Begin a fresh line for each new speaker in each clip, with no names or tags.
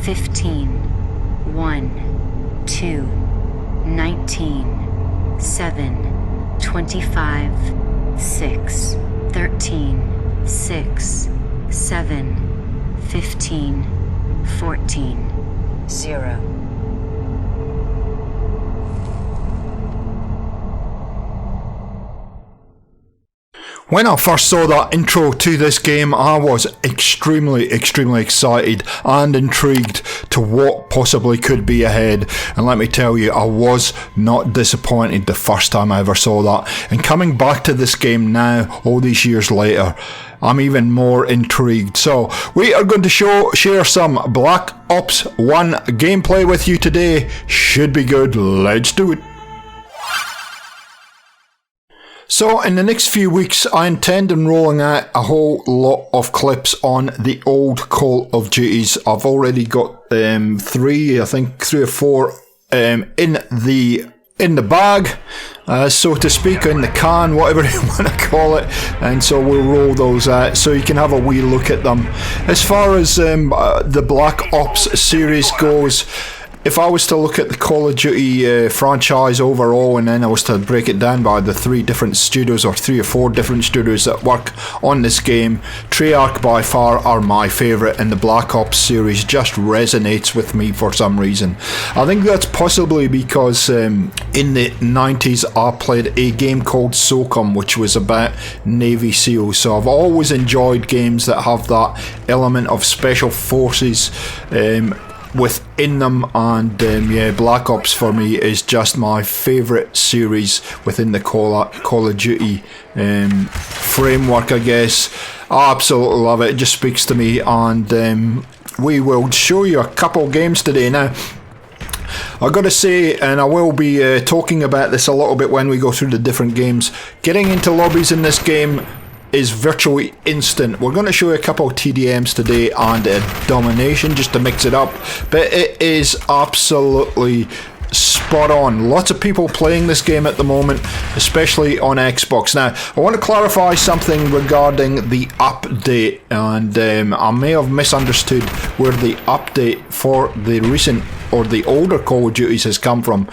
15, 1, 2, 19, 7, 25, 6, 13, 6, 7, 15, 14, 0.
When I first saw that intro to this game, I was extremely excited and intrigued to what possibly could be ahead. And let me tell you, I was not disappointed the first time I ever saw that. And coming back to this game now, all these years later, I'm even more intrigued. So we are going to share some Black Ops 1 gameplay with you today. Should be good. Let's do it. So in the next few weeks, I intend on rolling out a whole lot of clips on the old Call of Duties. I've already got three or four in the bag, so to speak, in the can, whatever you want to call it. And so we'll roll those out so you can have a wee look at them. As far as the Black Ops series goes, if I was to look at the Call of Duty franchise overall, and then I was to break it down by the three or four different studios that work on this game, Treyarch by far are my favourite, and the Black Ops series just resonates with me for some reason. I think that's possibly because in the 90s I played a game called SOCOM, which was about Navy SEALs, so I've always enjoyed games that have that element of special forces within them, and Black Ops for me is just my favourite series within the Call of Duty framework, I guess. I absolutely love it. It just speaks to me, and we will show you a couple games today. Now, I've got to say, and I will be talking about this a little bit when we go through the different games, getting into lobbies in this game is virtually instant. We're going to show you a couple of TDMs today and a domination just to mix it up, but it is absolutely spot on. Lots of people playing this game at the moment, especially on Xbox. Now, I want to clarify something regarding the update, and I may have misunderstood where the update for the recent or the older Call of Duties has come from.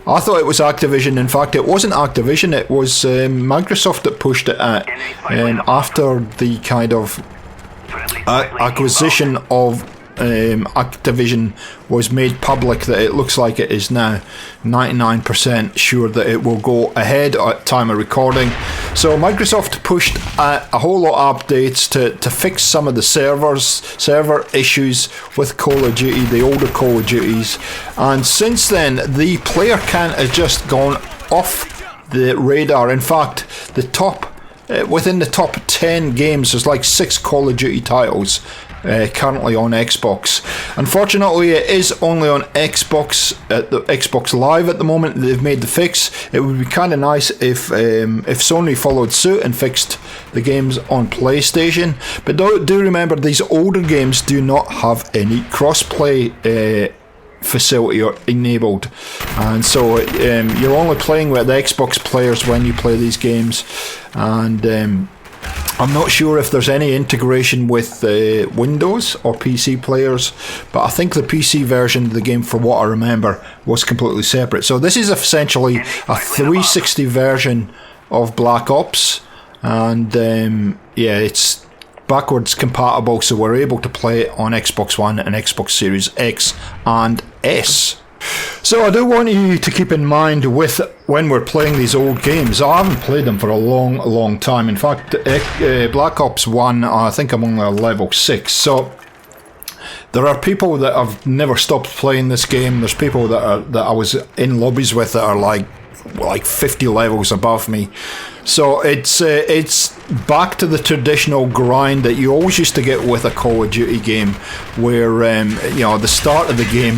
I thought it was Activision. In fact, it wasn't Activision, it was Microsoft that pushed it out after the kind of acquisition of Activision was made public, that it looks like it is now 99% sure that it will go ahead at time of recording. So Microsoft pushed a whole lot of updates to fix some of the server issues with Call of Duty, the older Call of Duties, and since then the player count has just gone off the radar. In fact, within the top 10 games, there's like 6 Call of Duty titles currently on Xbox. Unfortunately, it is only on Xbox at the Xbox Live at the moment. They've made the fix. It would be kind of nice if Sony followed suit and fixed the games on PlayStation. But do remember, these older games do not have any crossplay facility or enabled, and so you're only playing with the Xbox players when you play these games, and I'm not sure if there's any integration with Windows or PC players, but I think the PC version of the game, for what I remember, was completely separate. So this is essentially a 360 version of Black Ops, and it's backwards compatible, so we're able to play it on Xbox One and Xbox Series X and S. So I do want you to keep in mind when we're playing these old games, I haven't played them for a long time. In fact, Black Ops 1, I think I'm only level 6. So there are people that have never stopped playing this game. There's people that I was in lobbies with that are like 50 levels above me. So it's back to the traditional grind that you always used to get with a Call of Duty game, where the start of the game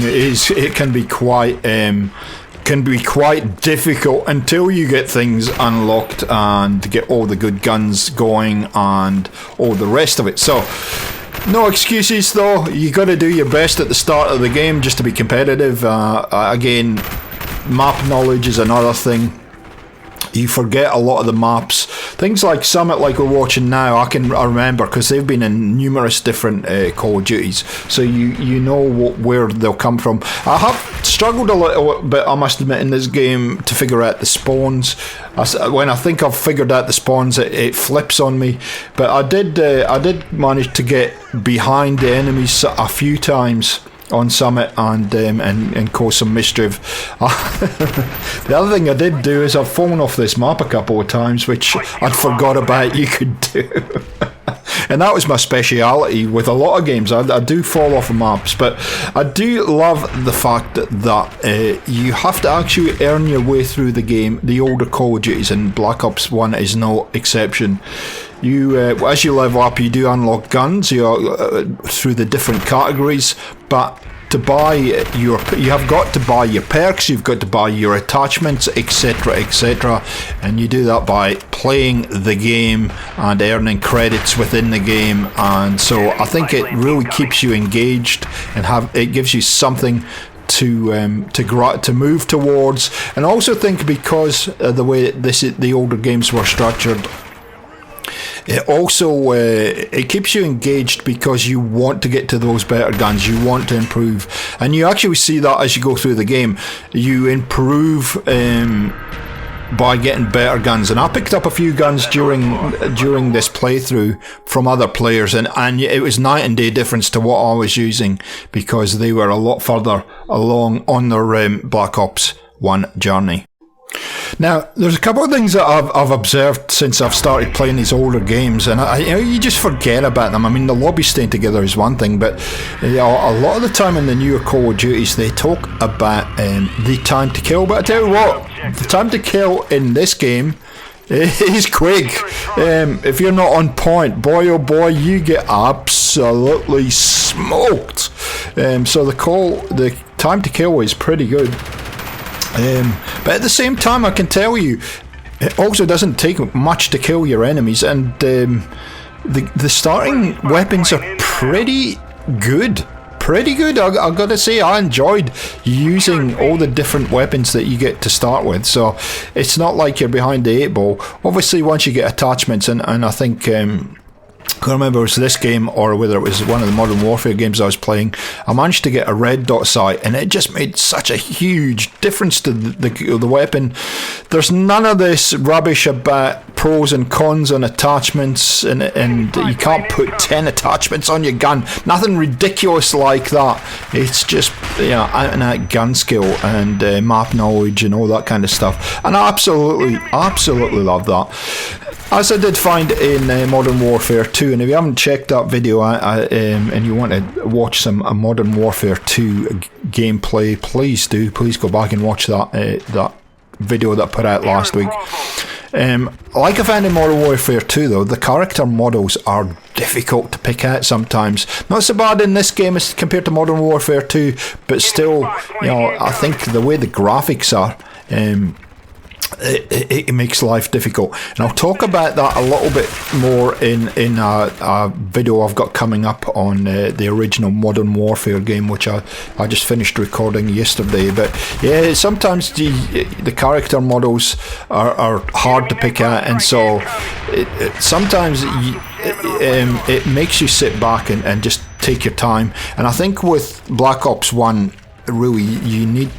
can be quite difficult until you get things unlocked and get all the good guns going and all the rest of it. So no excuses though. You got to do your best at the start of the game just to be competitive. Again, map knowledge is another thing. You forget a lot of the maps. things like Summit, like we're watching now, I remember because they've been in numerous different Call of Duties, so you know where they'll come from. I have struggled a little bit, I must admit, in this game to figure out the spawns. When I think I've figured out the spawns, it flips on me. But I did manage to get behind the enemies a few times on Summit and cause some mischief. The other thing I did do is I've fallen off this map a couple of times, which I'd forgot about you could do. And that was my speciality with a lot of games. I do fall off of maps, but I do love the fact that you have to actually earn your way through the game, the older Call of Duties, and Black Ops 1 is no exception. You, as you level up, you do unlock guns through the different categories, but to buy you have got to buy your perks, you've got to buy your attachments, etc, etc, and you do that by playing the game and earning credits within the game. And so I think it really keeps you engaged and it gives you something to move towards. And I also think because of the way the older games were structured, it also it keeps you engaged because you want to get to those better guns, you want to improve, and you actually see that as you go through the game. You improve by getting better guns, and I picked up a few guns during this playthrough from other players, and it was night and day difference to what I was using because they were a lot further along on their Black Ops 1 journey. Now, there's a couple of things that I've observed since I've started playing these older games, and you just forget about them. I mean, the lobby staying together is one thing, but a lot of the time in the newer Call of Duties, they talk about the time to kill. But I tell you what, the time to kill in this game is quick. If you're not on point, boy oh boy, you get absolutely smoked. So the time to kill is pretty good. But at the same time, I can tell you, it also doesn't take much to kill your enemies, and the starting weapons are pretty good. I've got to say, I enjoyed using all the different weapons that you get to start with, so it's not like you're behind the 8-ball. Obviously, once you get attachments, and I think I can't remember if it was this game or whether it was one of the Modern Warfare games I was playing, I managed to get a red dot sight, and it just made such a huge difference to the weapon. There's none of this rubbish about pros and cons on attachments, and you can't put 10 attachments on your gun. Nothing ridiculous like that. It's just out and out gun skill and map knowledge and all that kind of stuff. And I absolutely love that. As I did find in Modern Warfare 2, and if you haven't checked that video out and you want to watch some Modern Warfare 2 gameplay, please go back and watch that video that I put out last week. Like I found in Modern Warfare 2 though, the character models are difficult to pick out sometimes. Not so bad in this game as compared to Modern Warfare 2, but still, I think the way the graphics are, it makes life difficult, and I'll talk about that a little bit more in a video I've got coming up on the original Modern Warfare game, which I just finished recording yesterday. But yeah, sometimes the character models are hard to pick out, and so sometimes it makes you sit back and just take your time. And I think with Black Ops 1, really, you need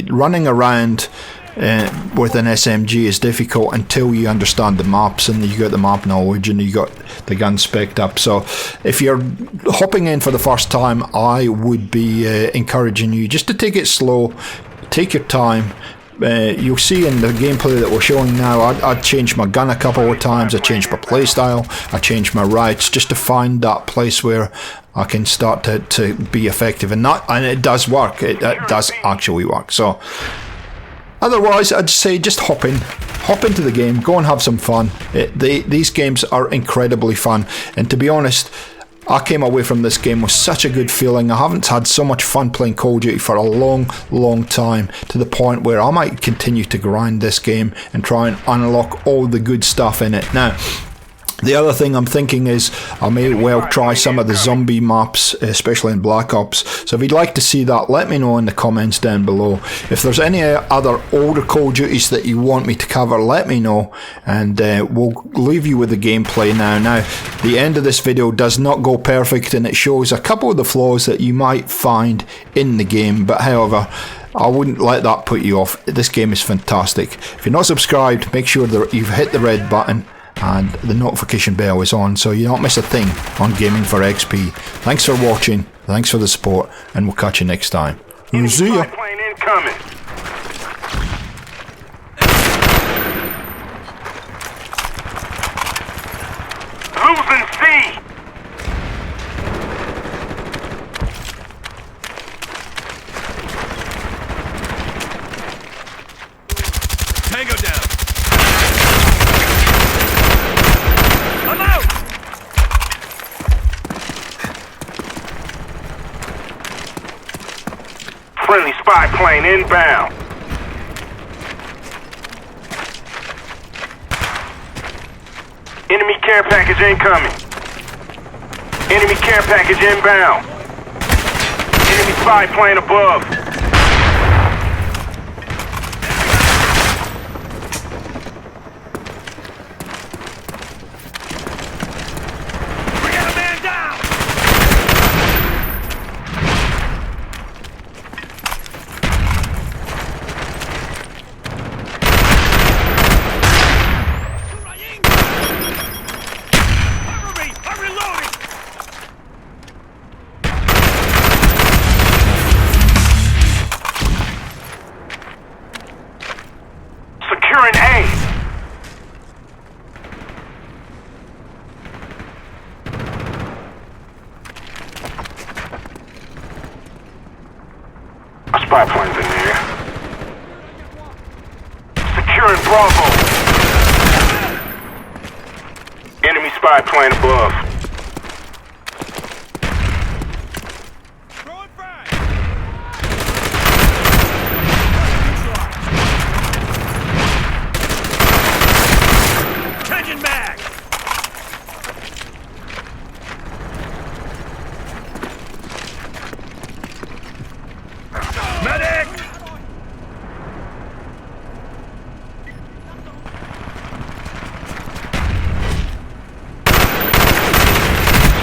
running around with an SMG is difficult until you understand the maps and you got the map knowledge and you got the gun spec'd up. So if you're hopping in for the first time, I would be encouraging you just to take it slow, take your time. You'll see in the gameplay that we're showing now, I changed my gun a couple of times, I changed my playstyle, I changed my routes just to find that place where I can start to be effective, and it does work. It does actually work. So otherwise, I'd say just hop into the game, go and have some fun. These games are incredibly fun, and to be honest, I came away from this game with such a good feeling. I haven't had so much fun playing Call of Duty for a long time, to the point where I might continue to grind this game and try and unlock all the good stuff in it. Now, The other thing I'm thinking is I may well try some of the zombie maps, especially in Black Ops. So if you'd like to see that, let me know in the comments down below. If there's any other older Call of Duties that you want me to cover, let me know, and we'll leave you with the gameplay now. Now, the end of this video does not go perfect, and it shows a couple of the flaws that you might find in the game, but however, I wouldn't let that put you off. This game is fantastic. If you're not subscribed, make sure that you've hit the red button and the notification bell is on so you don't miss a thing on Gaming for XP. Thanks for watching, thanks for the support, and we'll catch you next time. See ya.
Plane incoming. Losing C.
Tango down. I'm out.
Friendly spy plane inbound. Enemy care package incoming. Enemy care package inbound. Enemy spy plane above.
We got a man down. Cover me. I'm reloading.
Securing A. A spy plane's in there. Securing Bravo. Enemy spy plane above.
Throwing frag. Changing mag. Medic.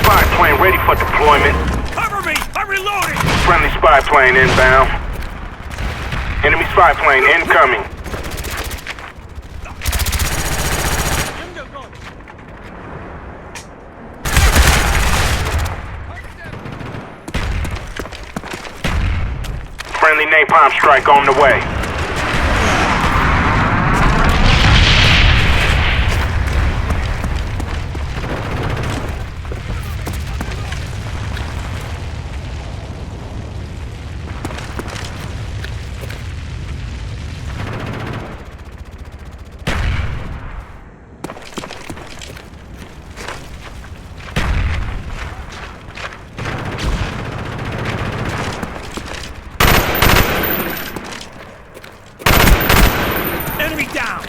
Spy plane ready for deployment.
Cover me. I'm reloading.
Friendly spy plane inbound. Enemy spy plane incoming. Friendly napalm strike on the way.
Enemy down.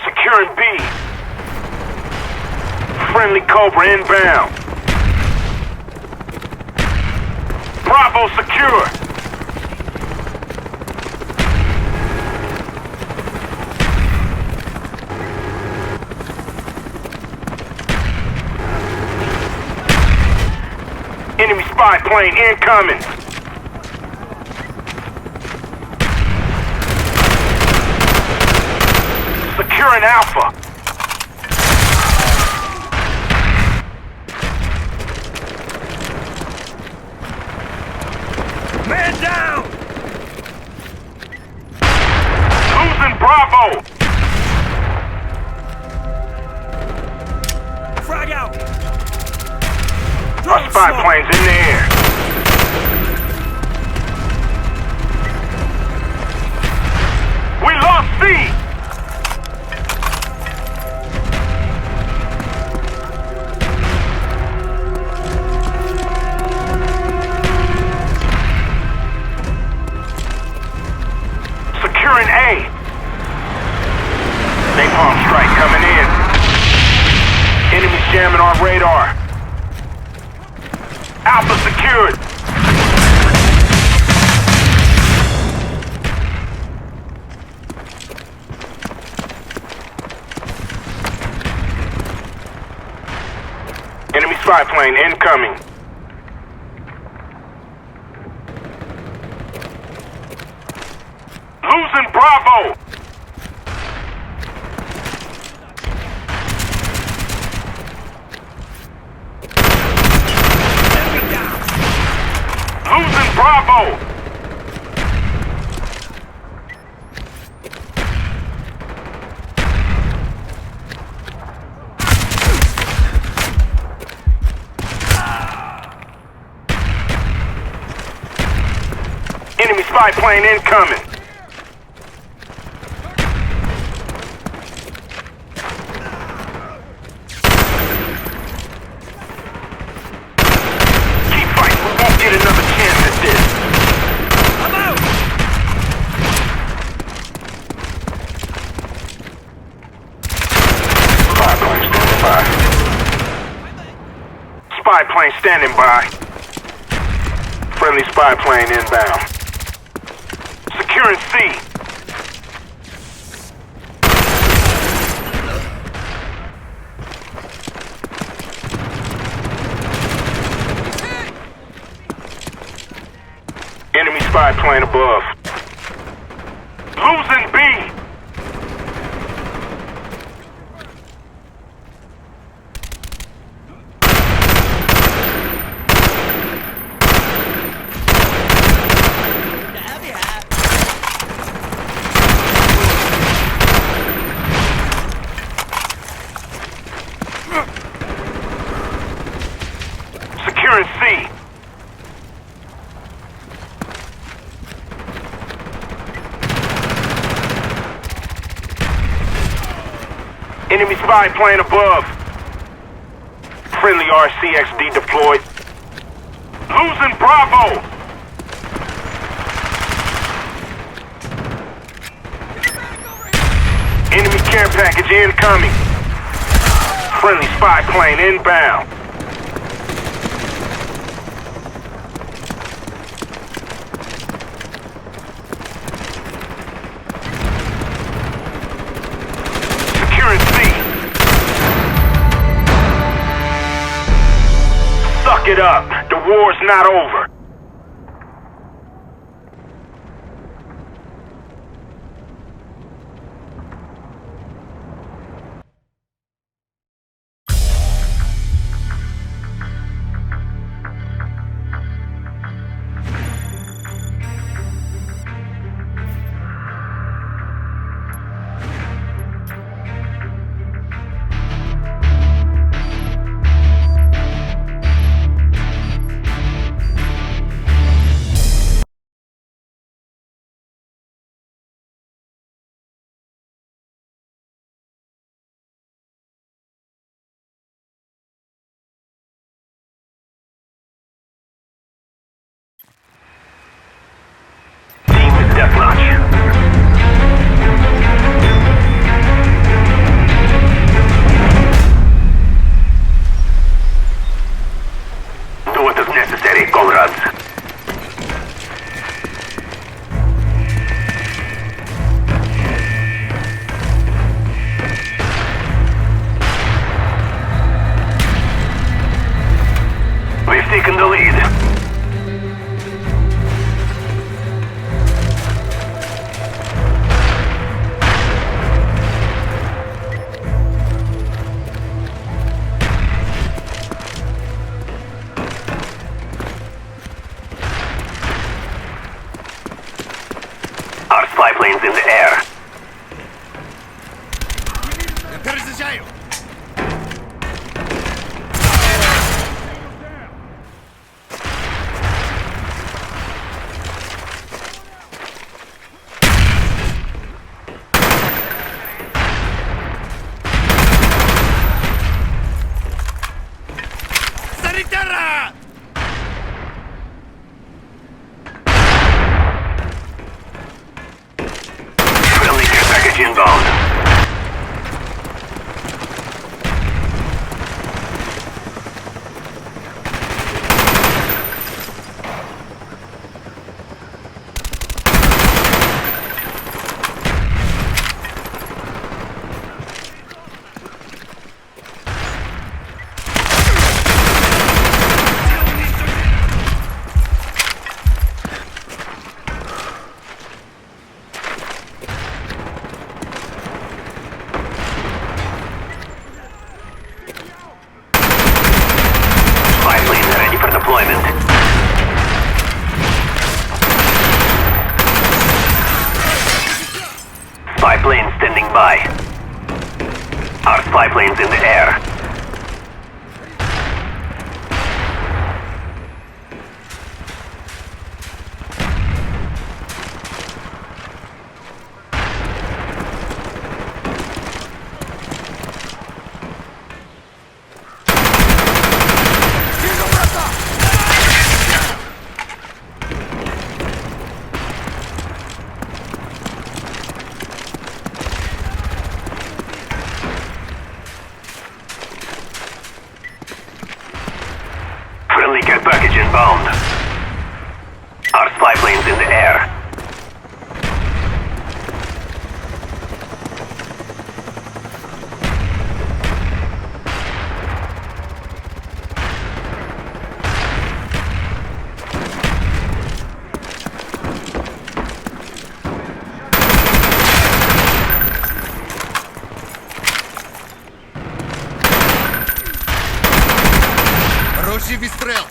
Securing B. Friendly Cobra inbound. Bravo secure. Enemy spy plane incoming. Securing Alpha.
Man down.
Losing Bravo.
Frag out.
Our spy plane's in the air. We lost C. Securing secured. Enemy spy plane incoming. Losing Bravo. Losing Bravo. Enemy spy plane incoming. Keep fighting, we won't get another chance at this.
I'm out!
Spy plane standing by. Spy plane standing by. Friendly spy plane inbound. Securing C. Enemy spy plane above. Losing B. Securing C. Enemy spy plane above. Friendly RCXD deployed. Losing Bravo. Enemy care package incoming. Friendly spy plane inbound. Securing C. Suck it up. The war's not over. Deathmatch. Do what is necessary, comrades. We've taken the lead. Our spy plane's in the air.
Перезаряжаю! Санитара!
Friendly care package inbound.
spy plane standing by. Our spy plane's in the air. Friendly care package inbound. Our spy plane's in the air.
Хороший выстрел!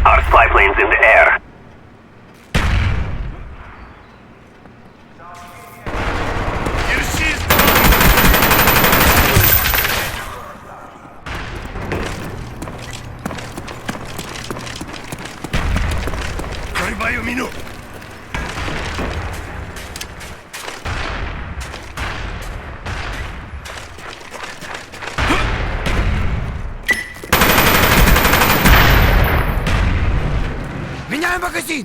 Our spy plane's in the air.
Держись! Прорываю мину! Меняем магазин!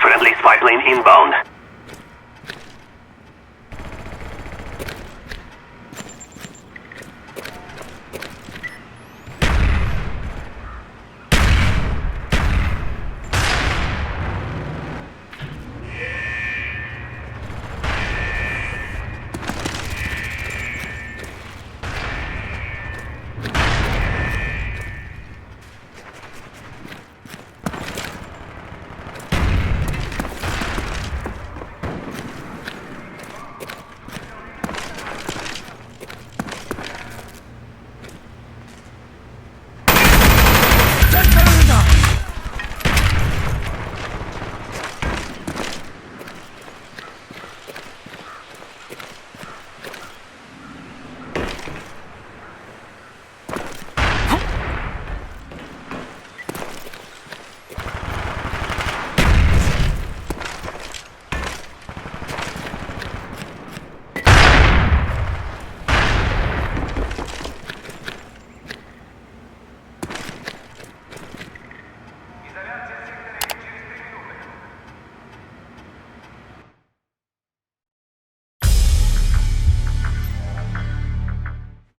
Friendly spy plane inbound.